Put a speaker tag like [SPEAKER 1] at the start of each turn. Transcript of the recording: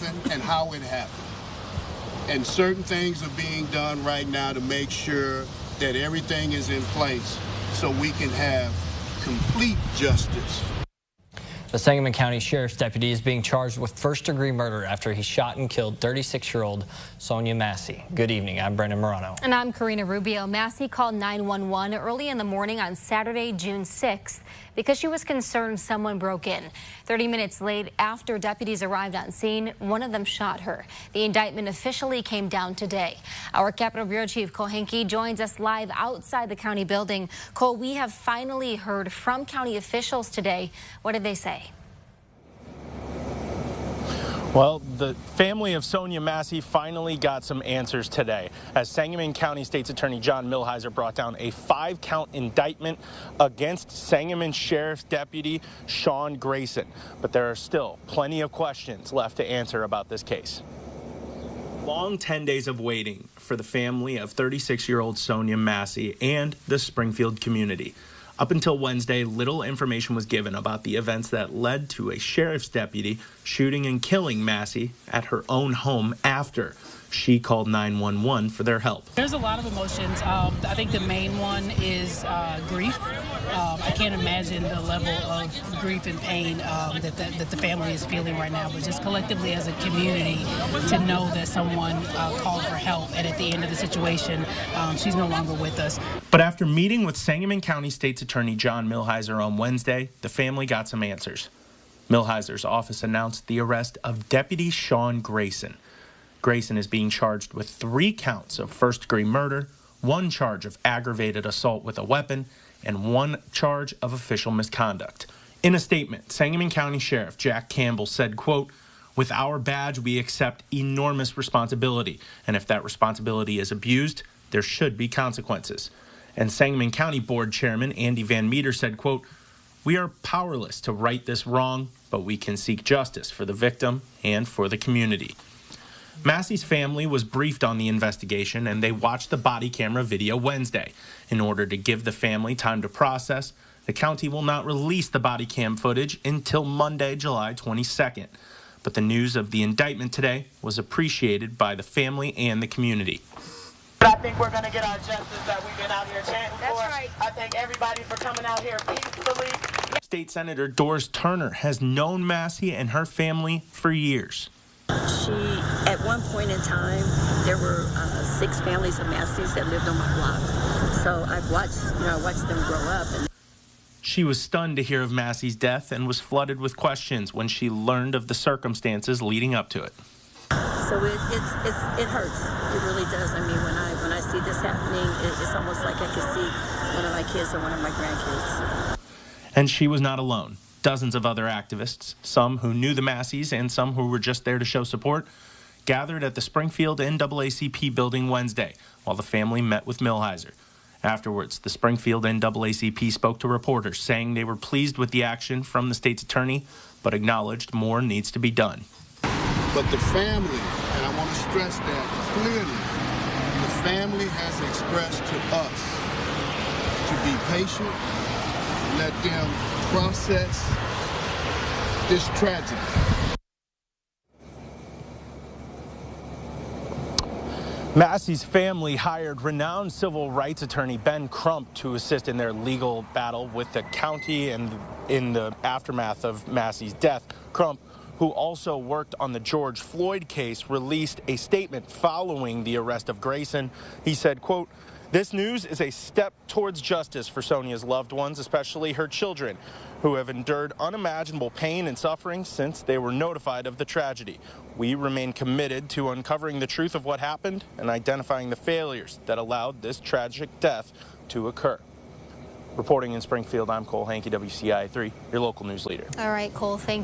[SPEAKER 1] happened and how it happened. And certain things are being done right now to make sure that everything is in place so we can have complete justice.
[SPEAKER 2] The Sangamon County Sheriff's deputy is being charged with first-degree murder after he shot and killed 36-year-old Sonya Massey. Good evening. I'm Brendan Morano.
[SPEAKER 3] And I'm Karina Rubio. Massey called 911 early in the morning on Saturday, June 6th, because she was concerned someone broke in. 30 minutes late, after deputies arrived on scene, one of them shot her. The indictment officially came down today. Our Capitol Bureau Chief Cole Henke joins us live outside the county building. Cole, we have finally heard from county officials today. What did they say?
[SPEAKER 4] Well, the family of Sonya Massey finally got some answers today as Sangamon County State's Attorney John Milhiser brought down a 5-count indictment against Sangamon Sheriff's Deputy Sean Grayson. But there are still plenty of questions left to answer about this case. Long 10 days of waiting for the family of 36-year-old Sonya Massey and the Springfield community. Up until Wednesday, little information was given about the events that led to a sheriff's deputy shooting and killing Massey at her own home after she called 911 for their help.
[SPEAKER 5] There's a lot of emotions. I think the main one is grief. I can't imagine the level of grief and pain that the family is feeling right now, but just collectively as a community to know that someone called for help, and at the end of the situation, she's no longer with us.
[SPEAKER 4] But after meeting with Sangamon County State's Attorney John Milhiser on Wednesday, the family got some answers. Milhiser's office announced the arrest of Deputy Sean Grayson. Grayson is being charged with 3 counts of first-degree murder, 1 charge of aggravated assault with a weapon, and 1 charge of official misconduct. In a statement, Sangamon County Sheriff Jack Campbell said, quote, "With our badge, we accept enormous responsibility, and if that responsibility is abused, there should be consequences." And Sangamon County Board Chairman Andy Van Meter said, quote, "We are powerless to right this wrong, but we can seek justice for the victim and for the community." Massey's family was briefed on the investigation, and they watched the body camera video Wednesday. In order to give the family time to process, the county will not release the body cam footage until Monday, July 22nd. But the news of the indictment today was appreciated by the family and the community.
[SPEAKER 6] I think we're going to get our justice that we've been out here chanting for.
[SPEAKER 3] That's right.
[SPEAKER 6] I thank everybody for coming out here peacefully.
[SPEAKER 4] State Senator Doris Turner has known Massey and her family for years.
[SPEAKER 7] At one point in time, there were 6 families of Masseys that lived on my block. So I've watched them grow up. And
[SPEAKER 4] she was stunned to hear of Massey's death and was flooded with questions when she learned of the circumstances leading up to it.
[SPEAKER 7] So it hurts. It really does. I mean, when I see this happening, it's almost like I could see one of my kids or one of my grandkids.
[SPEAKER 4] And she was not alone. Dozens of other activists, some who knew the Masseys and some who were just there to show support, gathered at the Springfield NAACP building Wednesday while the family met with Milhiser. Afterwards, the Springfield NAACP spoke to reporters, saying they were pleased with the action from the state's attorney, but acknowledged more needs to be done.
[SPEAKER 1] But the family, and I want to stress that clearly, the family has expressed to us to be patient, let them process this tragedy.
[SPEAKER 4] Massey's family hired renowned civil rights attorney Ben Crump to assist in their legal battle with the county and in the aftermath of Massey's death. Crump, who also worked on the George Floyd case, released a statement following the arrest of Grayson. He said, quote, "This news is a step towards justice for Sonya's loved ones, especially her children, who have endured unimaginable pain and suffering since they were notified of the tragedy. We remain committed to uncovering the truth of what happened and identifying the failures that allowed this tragic death to occur." Reporting in Springfield, I'm Cole Henke, WCI3, your local news leader.
[SPEAKER 3] All right, Cole, thank you.